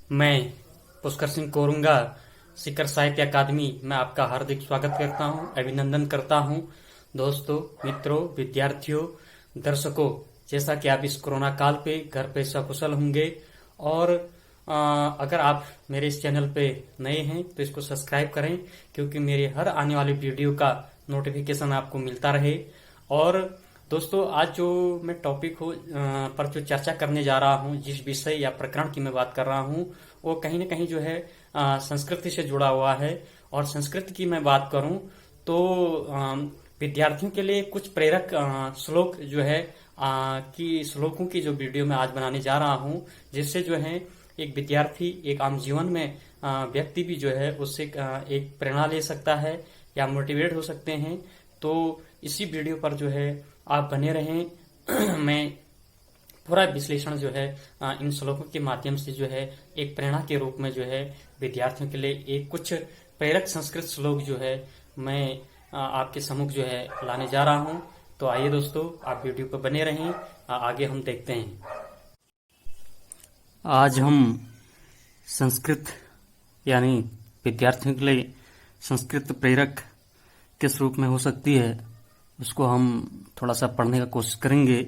मैं पुष्कर सिंह कोरुंगा, शिखर साहित्य अकादमी में आपका हार्दिक स्वागत करता हूं, अभिनंदन करता हूं। दोस्तों, मित्रों, विद्यार्थियों, दर्शकों, जैसा कि आप इस कोरोना काल पे घर पे सकुशल होंगे और अगर आप मेरे इस चैनल पे नए हैं तो इसको सब्सक्राइब करें, क्योंकि मेरे हर आने वाले वीडियो का नोटिफिकेशन आपको मिलता रहे। और दोस्तों, आज जो मैं टॉपिक पर जो चर्चा करने जा रहा हूं, जिस विषय या प्रकरण की मैं बात कर रहा हूं, वो कहीं न कहीं जो है संस्कृति से जुड़ा हुआ है। और संस्कृति की मैं बात करूं तो विद्यार्थियों के लिए कुछ प्रेरक श्लोक जो है कि श्लोकों की जो वीडियो मैं आज बनाने जा रहा हूं, जिससे जो है एक विद्यार्थी एक आम जीवन में व्यक्ति भी जो है उससे एक प्रेरणा ले सकता है या मोटिवेट हो सकते हैं। तो इसी वीडियो पर जो है आप बने रहें। मैं पूरा विश्लेषण जो है इन श्लोकों के माध्यम से जो है एक प्रेरणा के रूप में जो है विद्यार्थियों के लिए एक कुछ प्रेरक संस्कृत श्लोक जो है मैं आपके सम्मुख जो है लाने जा रहा हूं। तो आइए दोस्तों, आप वीडियो पर बने रहें, आगे हम देखते हैं। आज हम संस्कृत यानी विद्यार्थियों के लिए संस्कृत प्रेरक किस रूप में हो सकती है, उसको हम थोड़ा सा पढ़ने का कोशिश करेंगे।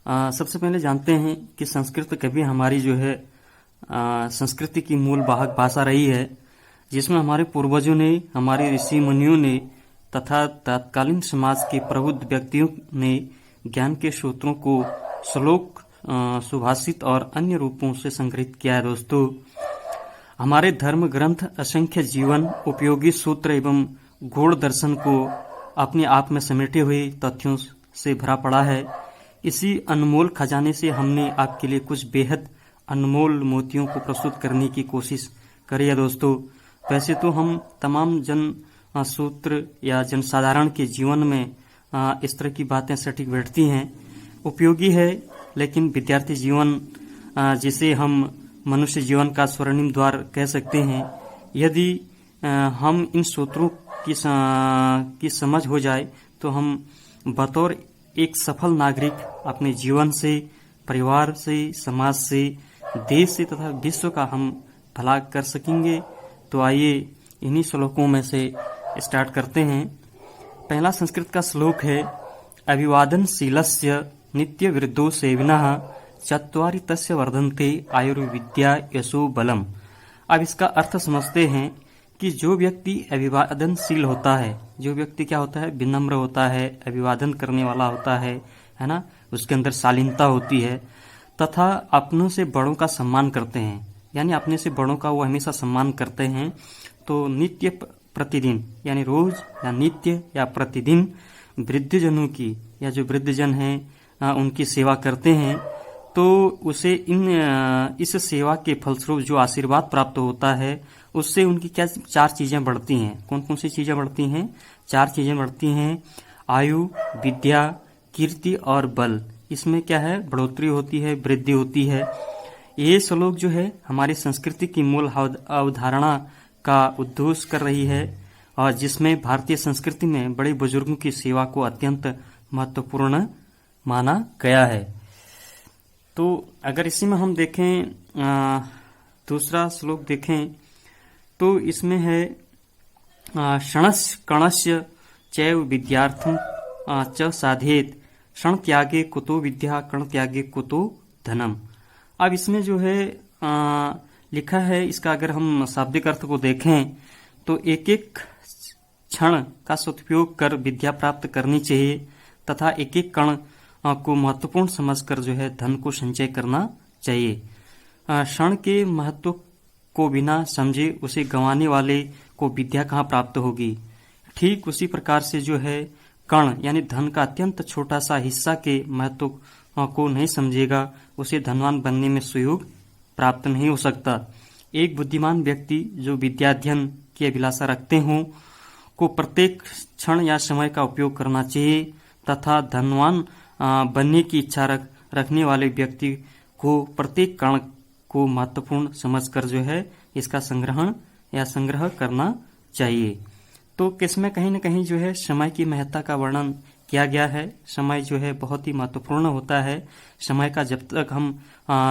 सबसे पहले जानते हैं कि संस्कृत कभी हमारी जो है संस्कृति की मूल वाहक भाषा रही है, जिसमें हमारे पूर्वजों ने, हमारे ऋषि मुनियों ने तथा तत्कालीन समाज के प्रबुद्ध व्यक्तियों ने ज्ञान के सूत्रों को श्लोक, सुभाषित और अन्य रूपों से संग्रहित किया है। दोस्तों, हमारे धर्म ग्रंथ असंख्य जीवन उपयोगी सूत्र एवं गूढ़ दर्शन को अपने आप में समेटे हुए तथ्यों से भरा पड़ा है। इसी अनमोल खजाने से हमने आपके लिए कुछ बेहद अनमोल मोतियों को प्रस्तुत करने की कोशिश करी है। दोस्तों, वैसे तो हम तमाम जन सूत्र या जनसाधारण के जीवन में इस तरह की बातें सटीक बैठती हैं, उपयोगी है, लेकिन विद्यार्थी जीवन जिसे हम मनुष्य जीवन का स्वर्णिम द्वार कह सकते हैं, यदि हम इन सूत्रों की समझ हो जाए तो हम बतौर एक सफल नागरिक अपने जीवन से, परिवार से, समाज से, देश से तथा विश्व का हम भला कर सकेंगे। तो आइए इन्हीं श्लोकों में से स्टार्ट करते हैं। पहला संस्कृत का श्लोक है, अभिवादनशीलस्य नित्य विरुद्धो सेविनः चत्वारि तस्य वर्धन्ते आयुर्विद्या यशो बलम। अब इसका अर्थ समझते हैं कि जो व्यक्ति अभिवादनशील होता है, जो व्यक्ति क्या होता है, विनम्र होता है, अभिवादन करने वाला होता है ना, उसके अंदर शालीनता होती है, तथा अपनों से बड़ों का सम्मान करते हैं, यानी अपने से बड़ों का वो हमेशा सम्मान करते हैं। तो नित्य प्रतिदिन यानी रोज या नित्य या प्रतिदिन वृद्धजनों की या जो वृद्धजन हैं उनकी सेवा करते हैं, तो उसे इस सेवा के फलस्वरूप जो आशीर्वाद प्राप्त होता है, उससे उनकी क्या 4 चीजें बढ़ती हैं। कौन कौन सी चीजें बढ़ती हैं? 4 चीजें बढ़ती हैं, आयु, विद्या, कीर्ति और बल। इसमें क्या है, बढ़ोतरी होती है, वृद्धि होती है। ये श्लोक जो है हमारी संस्कृति की मूल अवधारणा का उद्घोष कर रही है, और जिसमें भारतीय संस्कृति में बड़े बुजुर्गों की सेवा को अत्यंत महत्वपूर्ण माना गया है। तो अगर इसी में हम देखें, दूसरा श्लोक देखें तो इसमें है, क्षणस्य कणस्य चैव विद्यार्थं च साधेत क्षण त्यागे कुतो विद्या कण त्यागे कुतो धनम। अब इसमें जो है लिखा है, इसका अगर हम शाब्दिक अर्थ को देखें तो एक एक क्षण का सदुपयोग कर विद्या प्राप्त करनी चाहिए, तथा एक एक कण को महत्वपूर्ण समझकर जो है धन को संचय करना चाहिए। क्षण के महत्व को बिना समझे उसे गंवाने वाले को विद्या कहाँ प्राप्त होगी। ठीक उसी प्रकार से जो है कण यानी धन का अत्यंत छोटा सा हिस्सा के महत्व को नहीं समझेगा, उसे धनवान बनने में सुयोग प्राप्त नहीं हो सकता। एक बुद्धिमान व्यक्ति जो विद्याध्ययन की अभिलाषा रखते हों को प्रत्येक क्षण या समय का उपयोग करना चाहिए, तथा धनवान बनने की इच्छा रखने वाले व्यक्ति को प्रत्येक कण को महत्वपूर्ण समझकर जो है इसका संग्रह करना चाहिए। तो किसमें कहीं न कहीं जो है समय की महत्ता का वर्णन किया गया है। समय जो है बहुत ही महत्वपूर्ण होता है। समय का जब तक हम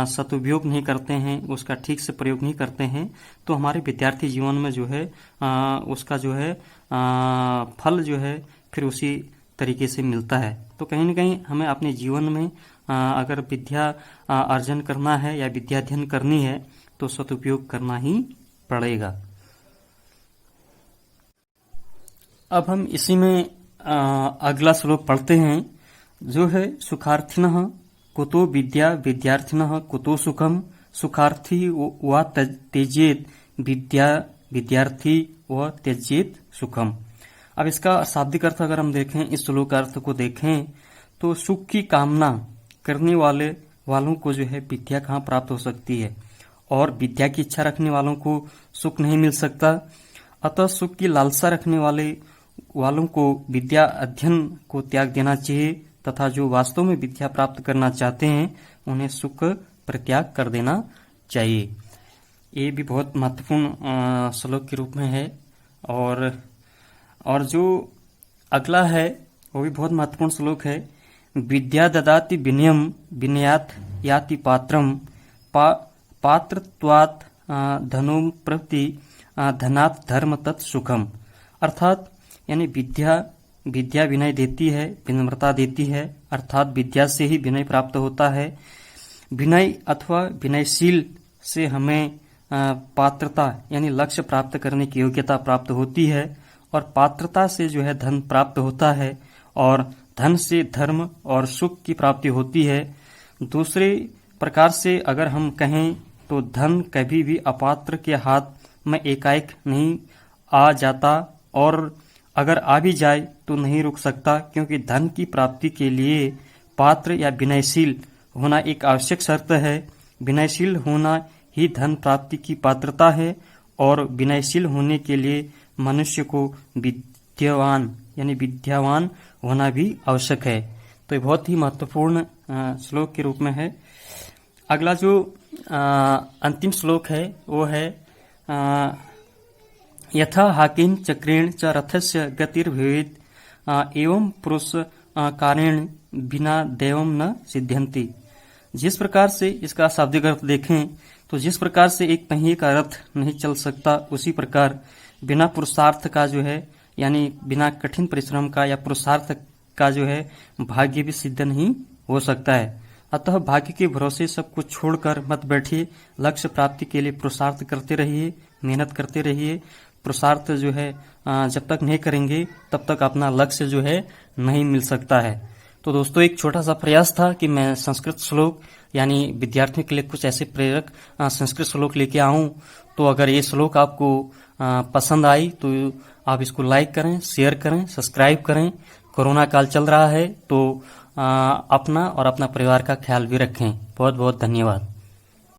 सदुपयोग नहीं करते हैं, उसका ठीक से प्रयोग नहीं करते हैं, तो हमारे विद्यार्थी जीवन में जो है उसका जो है फल जो है फिर उसी तरीके से मिलता है। तो कहीं न कहीं हमें अपने जीवन में अगर विद्या अर्जन करना है या विद्या अध्ययन करनी है तो सदुपयोग करना ही पड़ेगा। अब हम इसी में अगला श्लोक पढ़ते हैं, जो है सुखार्थिनः कुतो विद्या विद्यार्थिनः कुतो सुखम, सुखार्थी व त्यजेत विद्या विद्यार्थी व त्यजेत सुखम। अब इसका शाब्दिक अर्थ अगर हम देखें, इस श्लोक का अर्थ को देखें तो सुख की कामना करने वालों को जो है विद्या कहाँ प्राप्त हो सकती है, और विद्या की इच्छा रखने वालों को सुख नहीं मिल सकता। अतः सुख की लालसा रखने वालों को विद्या अध्ययन को त्याग देना चाहिए, तथा जो वास्तव में विद्या प्राप्त करना चाहते हैं उन्हें सुख परित्याग कर देना चाहिए। ये भी बहुत महत्वपूर्ण श्लोक के रूप में है। और जो अगला है वो भी बहुत महत्वपूर्ण श्लोक है, विद्या ददाति विनयम विनयात याति पात्रम, पात्रत्वात् धनो प्रति धनात् धर्म तत् सुखम। अर्थात यानी विद्या विनय देती है, विनम्रता देती है, अर्थात विद्या से ही विनय प्राप्त होता है। विनय अथवा विनयशील से हमें पात्रता यानी लक्ष्य प्राप्त करने की योग्यता प्राप्त होती है, और पात्रता से जो है धन प्राप्त होता है, और धन से धर्म और सुख की प्राप्ति होती है। दूसरे प्रकार से अगर हम कहें तो धन कभी भी अपात्र के हाथ में एकाएक नहीं आ जाता, और अगर आ भी जाए तो नहीं रुक सकता, क्योंकि धन की प्राप्ति के लिए पात्र या विनयशील होना एक आवश्यक शर्त है। विनयशील होना ही धन प्राप्ति की पात्रता है, और विनयशील होने के लिए मनुष्य को विद्यावान होना भी आवश्यक है। तो ये बहुत ही महत्वपूर्ण श्लोक के रूप में है। अगला जो अंतिम श्लोक है वो है यथा हाकिन चक्रेण च रथस्य गतिर्भवेत् एवं पुरुष कारेण बिना दैवम न सिद्ध्यन्ति। जिस प्रकार से इसका शाब्दिक अर्थ देखें तो जिस प्रकार से एक पहिए का रथ नहीं चल सकता, उसी प्रकार बिना पुरुषार्थ का जो है यानी बिना कठिन परिश्रम का या पुरुषार्थ का जो है भाग्य भी सिद्ध नहीं हो सकता है। अतः भाग्य के भरोसे सब कुछ छोड़कर मत बैठिए, लक्ष्य प्राप्ति के लिए पुरुषार्थ करते रहिए, मेहनत करते रहिए। पुरुषार्थ जो है जब तक नहीं करेंगे तब तक अपना लक्ष्य जो है नहीं मिल सकता है। तो दोस्तों, एक छोटा सा प्रयास था कि मैं संस्कृत श्लोक यानी विद्यार्थियों के लिए कुछ ऐसे प्रेरक संस्कृत श्लोक लेके आऊं। तो अगर ये श्लोक आपको पसंद आई तो आप इसको लाइक करें, शेयर करें, सब्सक्राइब करें। कोरोना काल चल रहा है तो अपना और अपना परिवार का ख्याल भी रखें। बहुत बहुत धन्यवाद।